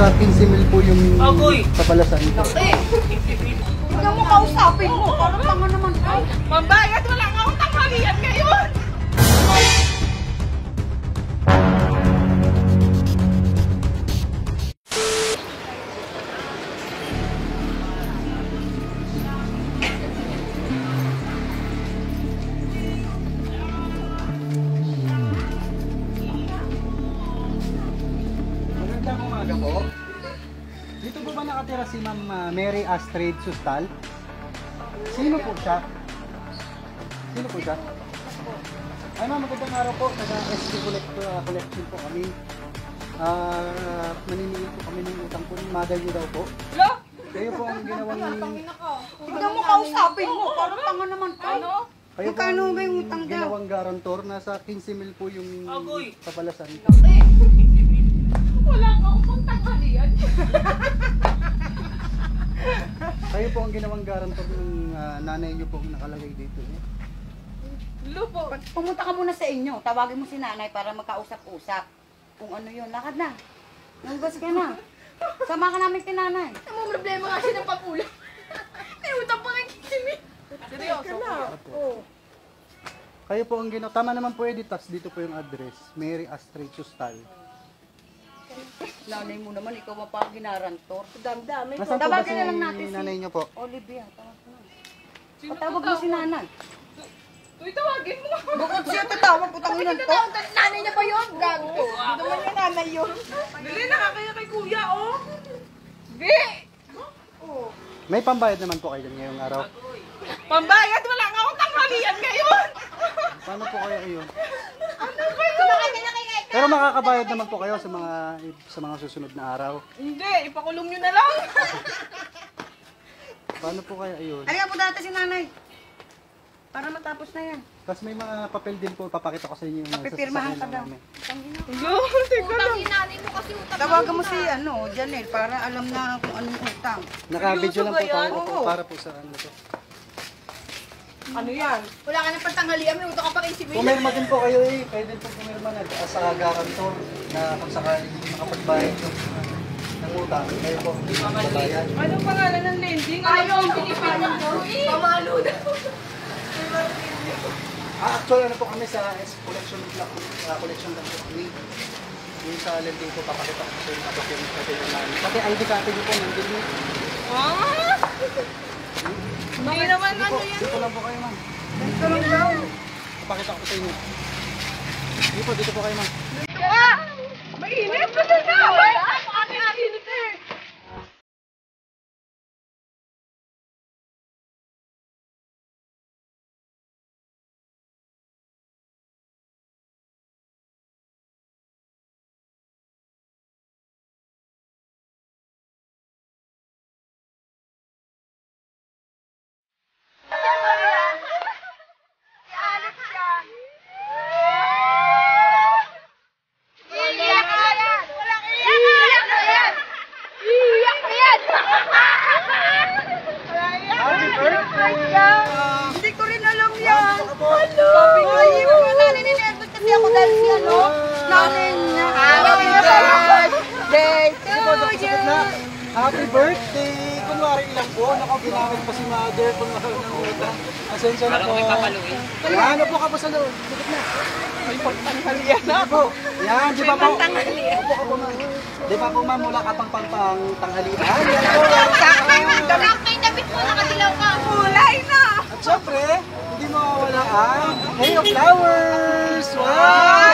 Nasa 15 mil po yung kapalasan ko. Huwag mo kausapin mo. Parang tanga naman ka. Mambayad, wala nga akong tanghalian ngayon. Magandang umaga po. Dito po ba nakatira si Ma'am Mary Astrid Sustal? Sino po siya? Sino po siya? Ay ma'am, magandang araw po. Taga-SC Collection po kami. Maniningil po kami ng utang po. Mother niyo daw po. Lo? Kayo po ang ginawang... Huwag mo kausapin mo. Parang tanga naman ka. Ano? Kayo po Magkano ang ba yung utang daw? ginawang garantor. Nasa 15 mil po yung kapalasan. Wala nga akong tanghalian. Kayo po ang ginawang garantor ng nanay niyo po nakalagay dito. Lo po. Pumunta ka muna sa inyo. Tawagin mo si nanay para magkausap-usap. Kung ano yun. Lakad na. Nanggas ka na. Sama ka namin kay nanay. Ang problema nga siya ng papulang. May utang pa kay Kimi. Seryoso? Oo. Kayo po ang ginawa. Tama naman po editas. Dito po yung address. Mary Astrid Sustal. Nanay mo naman. Ikaw ang pang ginarantor. Dami-dami. Nasaan po ba Tawagin si na lang natin si nanay niyo po? Olivia. Tawag mo. Patawag mo si nanay. Uy, tawagin mo. Bukod siya tatawag. Putang ina to. Nanay niya pa yun. Gago. Hindi naman niya nanay yun. Dali, nakakaya kay kuya, oh. Di. May pambayad naman po kayo ngayong araw. Pambayad, wala nga akong tanghalian ngayon. Paano po kaya iyon? Sumakay ka na kay Eka. Pero makakabayad naman po kayo sa mga susunod na araw. Hindi, ipakulong nyo na lang. Paano po kaya iyon? Halika po dati si nanay. Para matapos na yan. Tapos may mga papel din po, papakita ko sa inyo yung Papipirmahan ka daw. namin. Lo, teka lang. Tawagan mo si Janelle para alam na kung anong utang. Naka-video lang po Seryoso ba yan? tayo po, Oo. para po sa ano to. Ano yan? Wala ka ng pantanghalian, may utang ka pa kay Sibil. Pumirma din po kayo eh. Pwede po pumirma na sa garantor na kung sakaling makapagbayad ng utang. Kayo po, magbabayad. Anong pangalan ng lending? Ayaw, pinipin mo ko. Pamalo daw. Actually, ano po kami sa collection lang po kami. Yung sa lending po, papakita ko sa inyo document natin yung namin. Pati ID card niyo po, nandun yun. Ah? Hindi naman ano yan. Dito lang po kayo, ma'am. Dito lang daw. Papakita ko sa inyo. Dito po kayo, ma'am. Mainit! Kasi na! Mainit eh! Hindi ko rin alam yan. Sabi ko, iiwan mo nanay ni Edward kasi ako dahil si nanay niya. Happy birthday to you. Happy birthday! Kunwari ilang buwan ako ginamit pa si mother kung nakalimutan. Asensya na po. Yan, ano po ka po sa loob? Dikit na. May pagtanghalian na Di po. Yan, di ba po? tanghalian. Opo ka po ma'am. Di ba po ma'am, wala ka pang tanghalian? Yan po. Dalak kay David mo, nakadilaw ka. Kulay na! At syempre, hindi mawawala ang Hay of Flowers! Wow!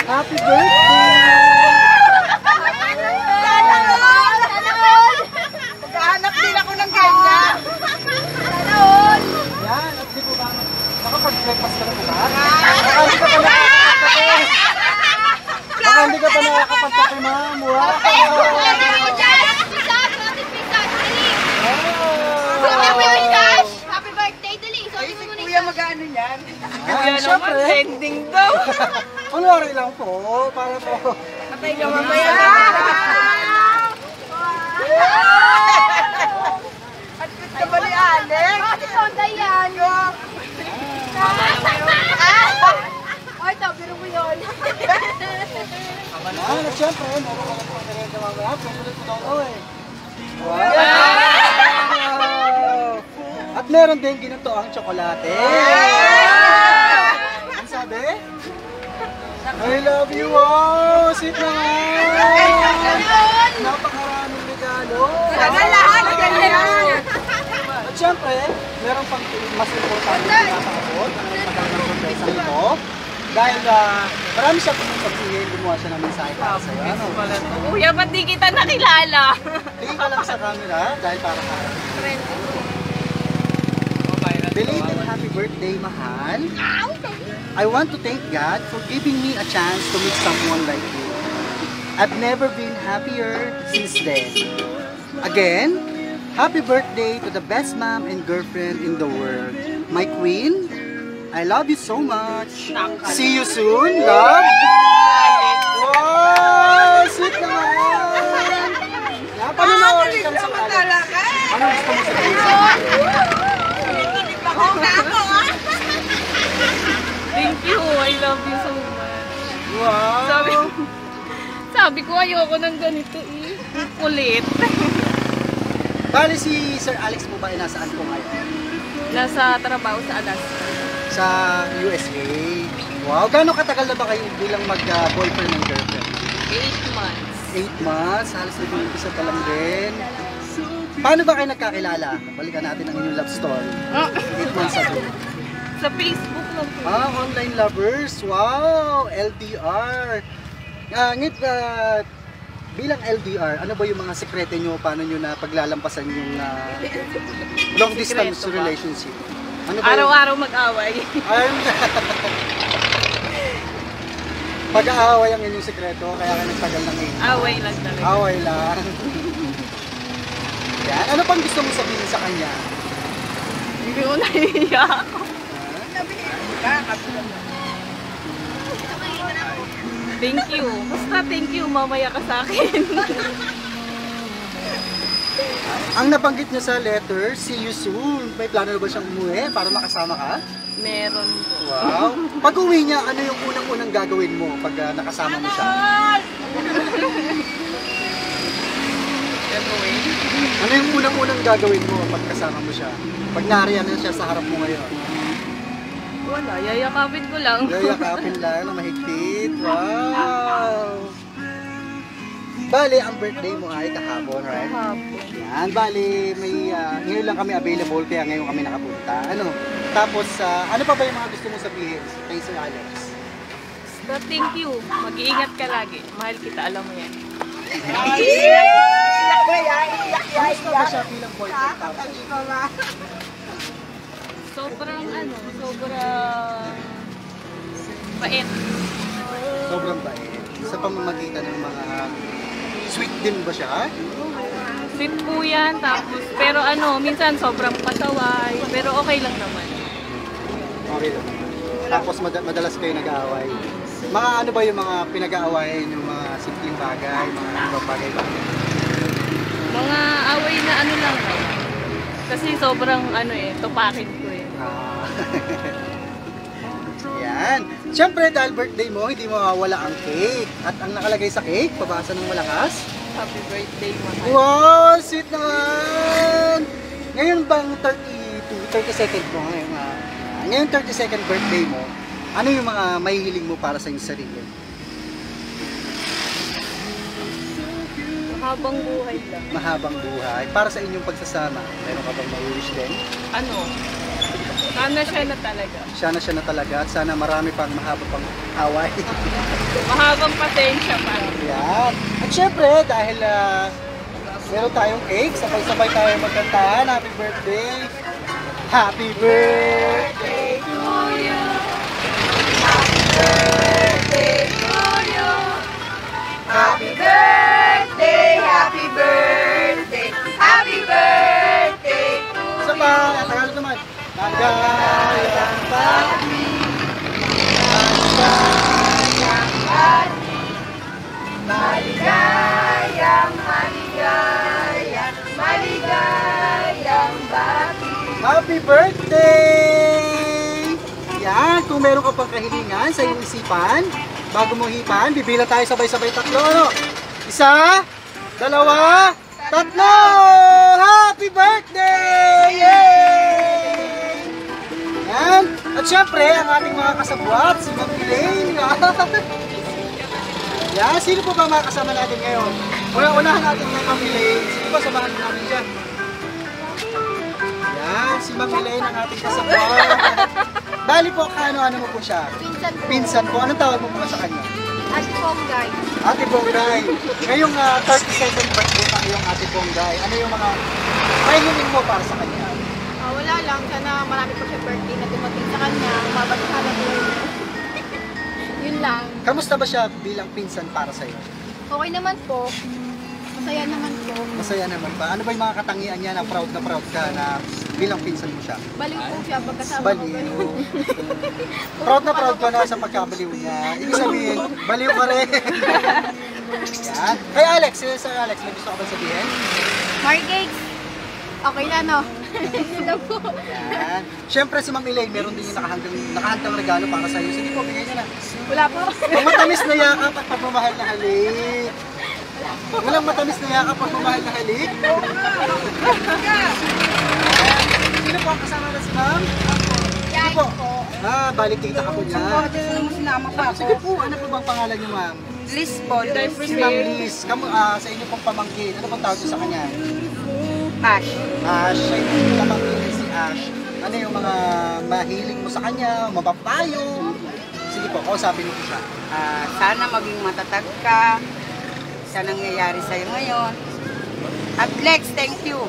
Happy birthday! Maghahanap din ako ng ganyan. Yan, at di po ba nakapag-breakfast ka na po ba? Baka hindi ka pa nakakapagkape ma'am. Wow! Happy birthday, Dali. Ay, si kuya mag-ano yan. Yan, syempre. Ending daw. Kunwari lang po, para po. Patay ka mamaya. At gusto ba ni Alex? Bakit Honda yan? Ay, ito, biro mo yun. At syempre, meron ka lang pang merenda mamaya. Pwede ko daw eh. Wow! At meron din ginito ang tsokolate. Ano sabi? I love you! Wow! Sweet naman! Napakaraming regalo. Lahat, ganyan. At syempre, meron pang mas importante na nakakabot ang magandang surprise ito. Dahil marami siya sabihin, gumawa siya ng mensahe para sa'yo. Ano? Kuya, ba't di kita nakilala? Tingin ka lang sa camera dahil para ka. Belated happy birthday, mahal. I want to thank God for giving me a chance to meet someone like you. I've never been happier since then. Again, happy birthday to the best mom and girlfriend in the world. My queen, I love you so much. See you soon, love. Wow, sweet naman. Panunorin ka sa kala. Ano gusto mo sabihin? Thank you. I love you so much. Wow. Sabi ko ayoko ng ganito eh. Kulit. Bali si Sir Alex mo ba ay nasaan po ngayon? Nasa trabaho sa Alaska. Sa USA. Wow, gaano katagal na ba kayo bilang mag-boyfriend and girlfriend? 8 months. 8 months, halos nag-umpisa pa lang din. Paano ba kayo nagkakilala? Balikan natin ang inyong love story. 8 months ago. Sa Facebook lang po. Online lovers. Wow, LDR. Bilang LDR, ano ba yung mga sekreto nyo? Paano nyo na paglalampasan yung long distance Sekreto ba? relationship? Ano ba Araw-araw mag-away. Pag-aaway ang inyong sekreto, kaya ka nagtagal ng 8. Away lang talaga. Away lang. Yan. Ano pang gusto mo sabihin sa kanya? Hindi ko naiiyak. Thank you. Basta thank you, mamaya ka sa akin. Ang nabanggit niya sa letter, see you soon. May plano na ba siyang umuwi para makasama ka? Meron po. Wow. Pag uwi niya, ano yung unang-unang gagawin mo pag nakasama mo siya? Ano yung unang-unang gagawin mo pag kasama mo siya? Pag nariyan na siya sa harap mo ngayon? Wala, yayakapin ko lang. Yayakapin lang na mahigpit. Wow! Bali, ang birthday mo ay kahapon, right? Hapon. Yan, bali, may, ngayon lang kami available kaya ngayon kami nakapunta. Ano? Tapos, ano pa ba yung mga gusto mo sabihin kay Sir Alex? Basta thank you. Mag-iingat ka lagi. Mahal kita, alam mo yan. Gusto ba siya bilang boyfriend tapos? Sobrang bait. Sobrang bait. Sa pamamagitan ng mga sweet din ba siya? Sweet po yan. Tapos, pero minsan sobrang pasaway. Pero okay lang naman. Okay lang. Tapos madalas kayo nag-aaway. Mga ano ba yung mga pinag-aawayan, yung mga simpleng bagay, mga ibang bagay-bagay? Mga away na lang. Kasi sobrang tupakin ko eh. Yan. Siyempre, dahil birthday mo, hindi mawawala ang cake. At ang nakalagay sa cake, pabasa ng malakas. Happy birthday, mahal. Wow! Sweet naman! Ngayon bang 32nd mo ngayon? Ngayon 32nd birthday mo, ano yung mga mahihiling mo para sa iyong sarili? Mahabang buhay lang. Mahabang buhay. Para sa inyong pagsasama, meron ka bang ma-wish din? Sana siya na talaga. Siya na talaga at sana marami pang mahaba pang away. Mahabang pasensya pa. Yan. At syempre, dahil meron tayong cake, sabay-sabay tayo magkantahan. Happy birthday! Happy birthday to you! Happy birthday to you! Happy birthday! Happy birthday! Happy birthday to you! Isa pa, Tagalog naman. Maligayang pati, maligayang pati, maligayang, maligayang, maligayang pati. Happy birthday! Yan, kung meron ka pang kahilingan sa iyong isipan, bago mo hipan, bibila tayo sabay-sabay tatlo. Ano? Isa, dalawa, tatlo! Happy birthday! Yay! Yan. At syempre, ang ating mga kasabwat, si Ma'am Elaine. Yan, sino po ba mga kasama natin ngayon? Unahan natin kay Ma'am Elaine. Sino ba samahan natin dyan? Yan, si Ma'am Elaine ang ating kasabwat. Bali po, ano mo po siya? Pinsan po. Pinsan po. Anong tawag mo po sa kanya? Ate Ponggay. Ate Ponggay. Ngayong 32nd birthday pa yung Ate Ponggay. Ano yung mga mahihiling mo para sa kanya? Wala lang. Sana marami pa siya birthday na dumating sa kanya. Umabot sa halaga. Yun lang. Kamusta ba siya bilang pinsan para sa'yo? Okay naman po. Masaya naman po. Masaya naman ba? Ano ba yung mga katangian niya na proud ka na bilang pinsan mo siya? Baliw po siya pagkasama ko. Baliw. Proud ka na sa pagkabaliw niya. Ibig sabihin, baliw ka rin. Yan. Kay Alex, Sir Alex, may gusto ka ba sabihin? Marcakes. Okay na, no? Sila po. Yan. Siyempre si Ma'am Elaine, meron din yung nakahandang regalo para sa'yo. Sige po, bigay niya na. Wala po. Ang matamis na yakap at pagmamahal na halik. Walang matamis na yakap at pagmamahal na halik. Sino po ang kasama na si Ma'am? Sino po? Balik tita ka po niya. Mo sinama pa Sige ako. po, ano po bang pangalan niyo, Ma'am? Liz po. Si Ma'am Liz. Sa inyo pong pamangkin. Ano pong tawag niyo sa kanya? Ash. Ash. Sa inyo pong pamangkin si Ash. Ano yung mga mahiling mo sa kanya? Mapapayo? Sige po, kausapin mo po siya. Sana maging matatag ka sa nangyayari sa'yo ngayon. At Lex, thank you.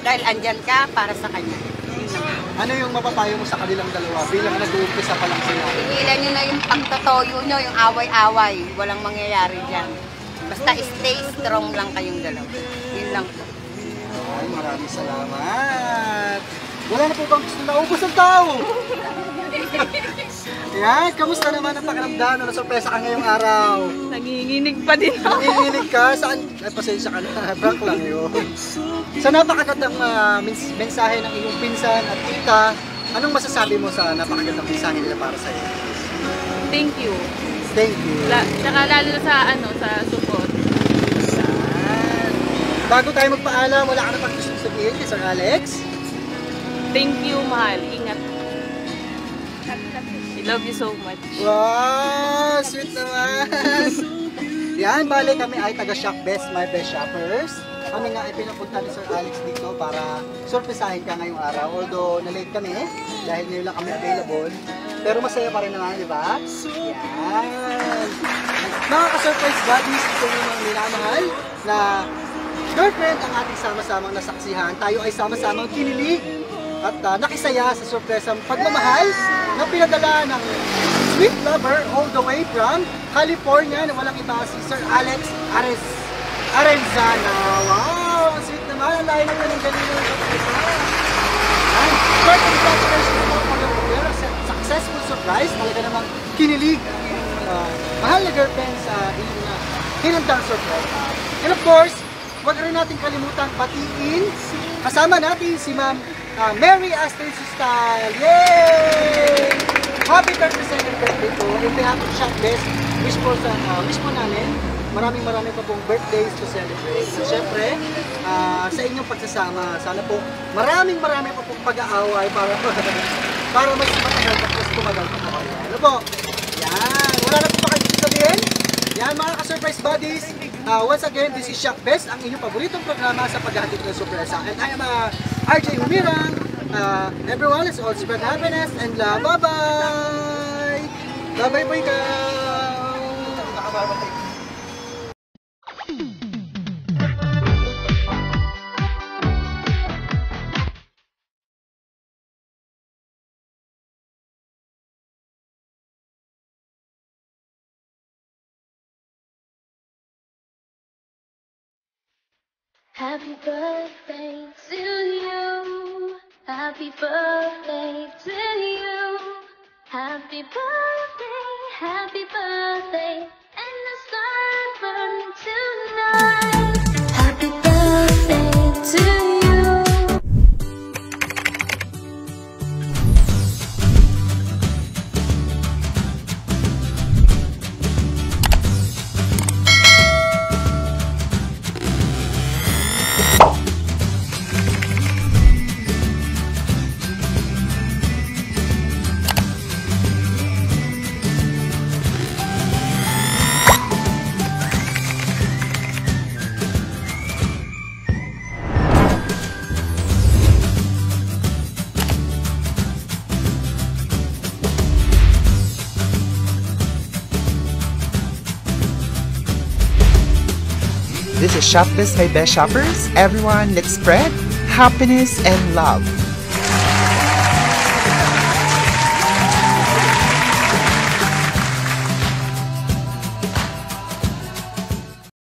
Dahil andyan ka para sa kanya. Yun lang. Ano yung mapapayo mo sa kanilang dalawa bilang nag-uumpisa pa lang sila? Tigilan nyo na yung pagtatoyo nyo, yung away-away. Walang mangyayari dyan. Basta stay strong lang kayong dalawa. Yun lang po. Ay, maraming salamat. Wala na po bang gusto na ubos ang tao? Yan, kamusta naman ang pakiramdam na sorpresa ka ngayong araw? Nanginginig pa din ako. Nanginginig ka? Saan? Ay, pasensya ka na. Prank lang yun. Sa napakagandang mensahe ng iyong pinsan at tita, anong masasabi mo sa napakagandang mensahe nila para sa'yo? Thank you. Thank you. Tsaka lalo sa sa support. Yan. Bago tayo magpaalam, wala ka na pang gusto sabihin kay Sir Alex? Thank you, mahal. Ingat. I love you so much. Wow! Sweet naman! Yan, bali kami ay taga-Shop Best, my best shoppers. Kami nga ay pinapunta ni Sir Alex dito para surprisahin ka ngayong araw. Although, na-late kami dahil ngayon lang kami available. Pero masaya pa rin naman, di ba? Yan! Mga ka-surprise buddies, ito yung mga minamahal na girlfriend ang ating sama-samang nasaksihan. Tayo ay sama-samang kinilig at nakisaya sa sorpresang pagmamahal na pinadala ng sweet lover all the way from California na walang iba si Sir Alex Arenzana. Wow! Ang sweet naman. Ang layo naman ng ganito yung sorpresa. Short congratulations po for your successful surprise. Talaga namang kinilig ang iyong mahal na girlfriend sa iyong hinandang surprise. And of course, huwag rin natin kalimutang batiin. Kasama natin si Ma'am Mary Astrid Sustal. Yay! Happy 32nd birthday po. In behalf of Shop Best, wish po namin maraming pa pong birthdays to celebrate. So, syempre, sa inyong pagsasama, sana po maraming pa pong pag-aaway para mas matagal at mas tumagal pa po kayo. Ano po? Yan. Wala na po pa kayo sabihin? Yan mga ka-surprise buddies. Once again, this is Shop Best, ang inyong paboritong programa sa paghahatid ng sorpresa. And I am RJ Humirang. Everyone, let's all spread happiness and love. Bye-bye! Bye-bye po ikaw! Nakababay. Happy birthday to you. Happy birthday to you. Happy birthday, and the sun burning tonight. Happy birthday to you. Shop This My Best Shoppers. Everyone, let's spread happiness and love.